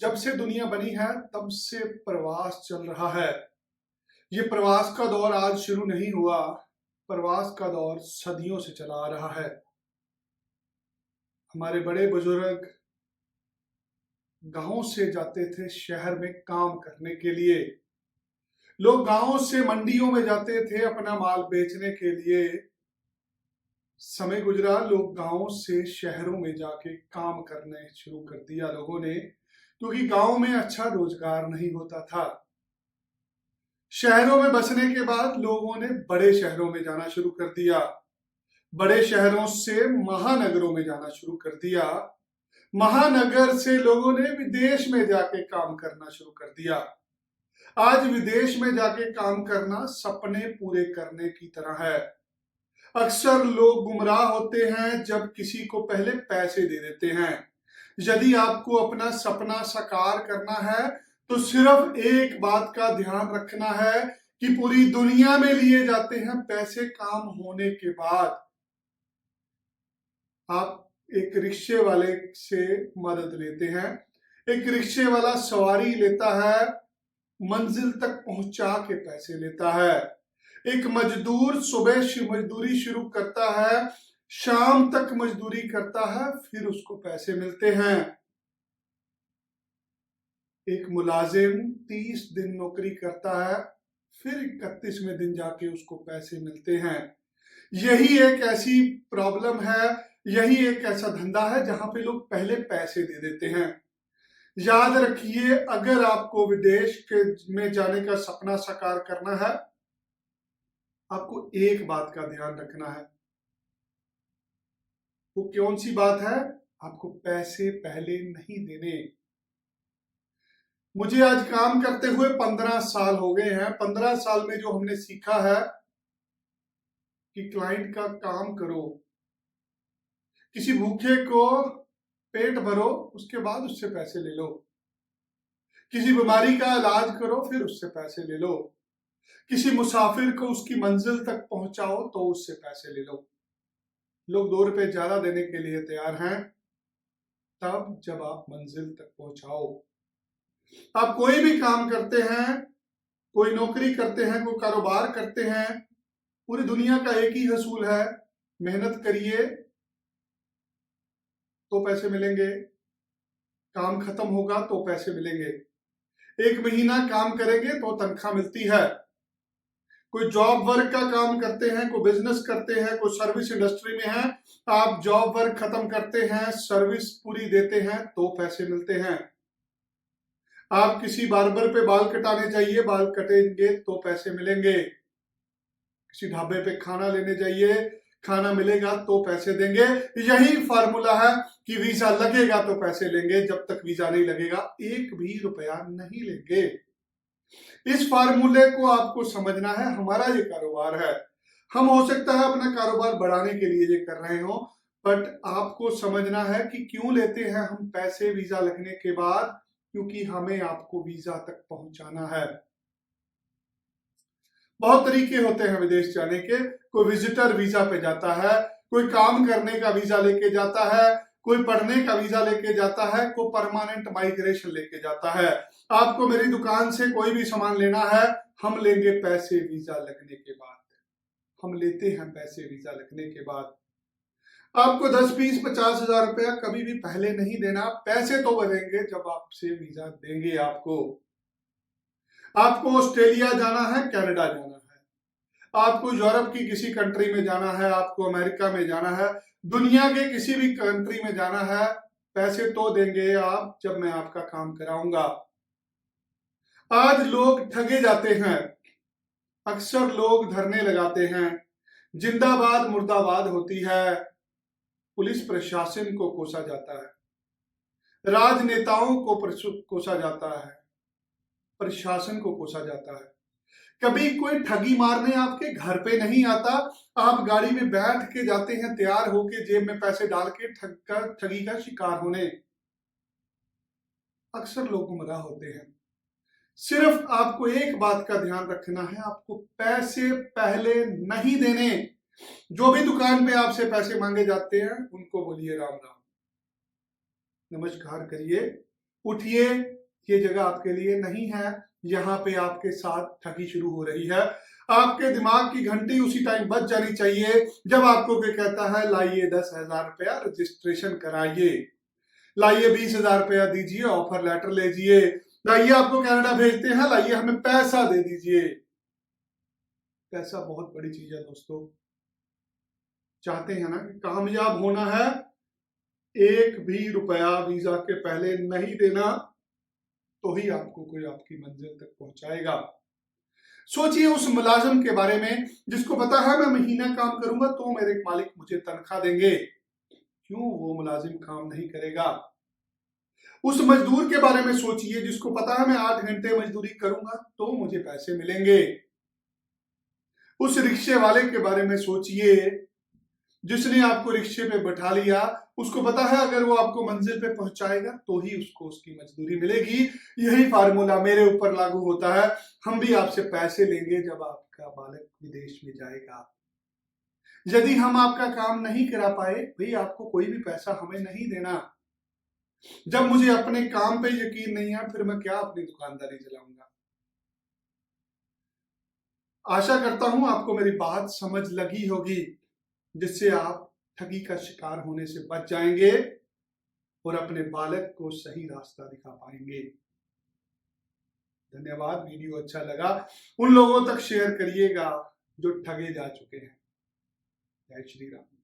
जब से दुनिया बनी है तब से प्रवास चल रहा है। ये प्रवास का दौर आज शुरू नहीं हुआ। प्रवास का दौर सदियों से चला आ रहा है। हमारे बड़े बुजुर्ग गांव से जाते थे शहर में काम करने के लिए। लोग गांव से मंडियों में जाते थे अपना माल बेचने के लिए। समय गुजरा, लोग गांव से शहरों में जाके काम करने शुरू कर दिया लोगों ने, क्योंकि गांव में अच्छा रोजगार नहीं होता था। शहरों में बसने के बाद लोगों ने बड़े शहरों में जाना शुरू कर दिया। बड़े शहरों से महानगरों में जाना शुरू कर दिया। महानगर से लोगों ने विदेश में जाके काम करना शुरू कर दिया। आज विदेश में जाके काम करना सपने पूरे करने की तरह है। अक्सर लोग गुमराह होते हैं जब किसी को पहले पैसे दे देते हैं। यदि आपको अपना सपना साकार करना है तो सिर्फ एक बात का ध्यान रखना है कि पूरी दुनिया में लिए जाते हैं पैसे काम होने के बाद। आप एक रिक्शे वाले से मदद लेते हैं। एक रिक्शे वाला सवारी लेता है, मंजिल तक पहुंचा के पैसे लेता है। एक मजदूर सुबह मजदूरी शुरू करता है, शाम तक मजदूरी करता है, फिर उसको पैसे मिलते हैं। एक मुलाजिम 30 दिन नौकरी करता है, फिर 31वें दिन जाके उसको पैसे मिलते हैं। यही एक ऐसी प्रॉब्लम है, यही एक ऐसा धंधा है जहां पे लोग पहले पैसे दे देते हैं। याद रखिए, अगर आपको विदेश में जाने का सपना साकार करना है, आपको एक बात का ध्यान रखना है। वो कौन सी बात है? आपको पैसे पहले नहीं देने। मुझे आज काम करते हुए 15 साल हो गए हैं। 15 साल में जो हमने सीखा है कि क्लाइंट का काम करो, किसी भूखे को पेट भरो, उसके बाद उससे पैसे ले लो। किसी बीमारी का इलाज करो, फिर उससे पैसे ले लो। किसी मुसाफिर को उसकी मंजिल तक पहुंचाओ तो उससे पैसे ले लो। लोग 2 रुपए ज्यादा देने के लिए तैयार हैं तब जब आप मंजिल तक पहुंचाओ। आप कोई भी काम करते हैं, कोई नौकरी करते हैं, कोई कारोबार करते हैं, पूरी दुनिया का एक ही असूल है, मेहनत करिए तो पैसे मिलेंगे। काम खत्म होगा तो पैसे मिलेंगे। 1 महीना काम करेंगे तो तनख्वाह मिलती है। कोई जॉब वर्क का काम करते हैं, कोई बिजनेस करते हैं, कोई सर्विस इंडस्ट्री में है, आप जॉब वर्क खत्म करते हैं, सर्विस पूरी देते हैं तो पैसे मिलते हैं। आप किसी बार्बर पे बाल कटाने जाइए, बाल कटेंगे तो पैसे मिलेंगे। किसी ढाबे पे खाना लेने जाइए, खाना मिलेगा तो पैसे देंगे। यही फार्मूला है कि वीजा लगेगा तो पैसे लेंगे, जब तक वीजा नहीं लगेगा 1 भी रुपया नहीं लेंगे। इस फार्मूले को आपको समझना है। हमारा ये कारोबार है, हम हो सकता है अपना कारोबार बढ़ाने के लिए ये कर रहे हो, बट आपको समझना है कि क्यों लेते हैं हम पैसे वीजा लगने के बाद, क्योंकि हमें आपको वीजा तक पहुंचाना है। बहुत तरीके होते हैं विदेश जाने के। कोई विजिटर वीजा पे जाता है, कोई काम करने का वीजा लेके जाता है, कोई पढ़ने का वीजा लेके जाता है, कोई परमानेंट माइग्रेशन लेके जाता है। आपको मेरी दुकान से कोई भी सामान लेना है, हम लेंगे पैसे वीजा लगने के बाद। हम लेते हैं पैसे वीजा लगने के बाद। आपको 10, 20, 50 हजार रुपया कभी भी पहले नहीं देना। पैसे तो बढ़ेंगे जब आपसे वीजा देंगे। आपको ऑस्ट्रेलिया जाना है, कनाडा जाना है, आपको यूरोप की किसी कंट्री में जाना है, आपको अमेरिका में जाना है, दुनिया के किसी भी कंट्री में जाना है, पैसे तो देंगे आप जब मैं आपका काम कराऊंगा। आज लोग ठगे जाते हैं। अक्सर लोग धरने लगाते हैं, जिंदाबाद मुर्दाबाद होती है। पुलिस प्रशासन को कोसा जाता है, राजनेताओं को कोसा जाता है, प्रशासन को कोसा जाता है। कभी कोई ठगी मारने आपके घर पे नहीं आता। आप गाड़ी में बैठ के जाते हैं तैयार होके, जेब में पैसे डाल के ठगी का शिकार होने। अक्सर लोग गुमराह होते हैं। सिर्फ आपको एक बात का ध्यान रखना है, आपको पैसे पहले नहीं देने। जो भी दुकान पे आपसे पैसे मांगे जाते हैं उनको बोलिए राम राम, नमस्कार करिए, उठिए, ये जगह आपके लिए नहीं है। यहाँ पे आपके साथ ठगी शुरू हो रही है। आपके दिमाग की घंटी उसी टाइम बज जानी चाहिए जब आपको कोई कहता है लाइए 10,000 रुपया रजिस्ट्रेशन कराइए, लाइए 20,000 रुपया दीजिए, ऑफर लेटर लीजिए, लाइए आपको कनाडा भेजते हैं, लाइए हमें पैसा दे दीजिए। पैसा बहुत बड़ी चीज है दोस्तों। चाहते हैं ना कि कामयाब होना है, एक भी रुपया वीजा के पहले नहीं देना, तो ही आपको कोई आपकी मंजिल तक पहुंचाएगा। सोचिए उस मुलाजिम के बारे में जिसको पता है मैं महीना काम करूंगा तो मेरे मालिक मुझे तनख्वाह देंगे, क्यों वो मुलाजिम काम नहीं करेगा? उस मजदूर के बारे में सोचिए जिसको पता है मैं 8 घंटे मजदूरी करूंगा तो मुझे पैसे मिलेंगे। उस रिक्शे वाले के बारे में सोचिए जिसने आपको रिक्शे पे बैठा लिया, उसको पता है अगर वो आपको मंजिल पे पहुंचाएगा तो ही उसको उसकी मजदूरी मिलेगी। यही फार्मूला मेरे ऊपर लागू होता है। हम भी आपसे पैसे लेंगे जब आपका बालक विदेश में जाएगा। यदि हम आपका काम नहीं करा पाए, भाई आपको कोई भी पैसा हमें नहीं देना। जब मुझे अपने काम पे यकीन नहीं है फिर मैं क्या अपनी दुकानदारी चलाऊंगा। आशा करता हूं आपको मेरी बात समझ लगी होगी, जिससे आप ठगी का शिकार होने से बच जाएंगे और अपने बालक को सही रास्ता दिखा पाएंगे। धन्यवाद। वीडियो अच्छा लगा उन लोगों तक शेयर करिएगा जो ठगे जा चुके हैं। जय श्री राम।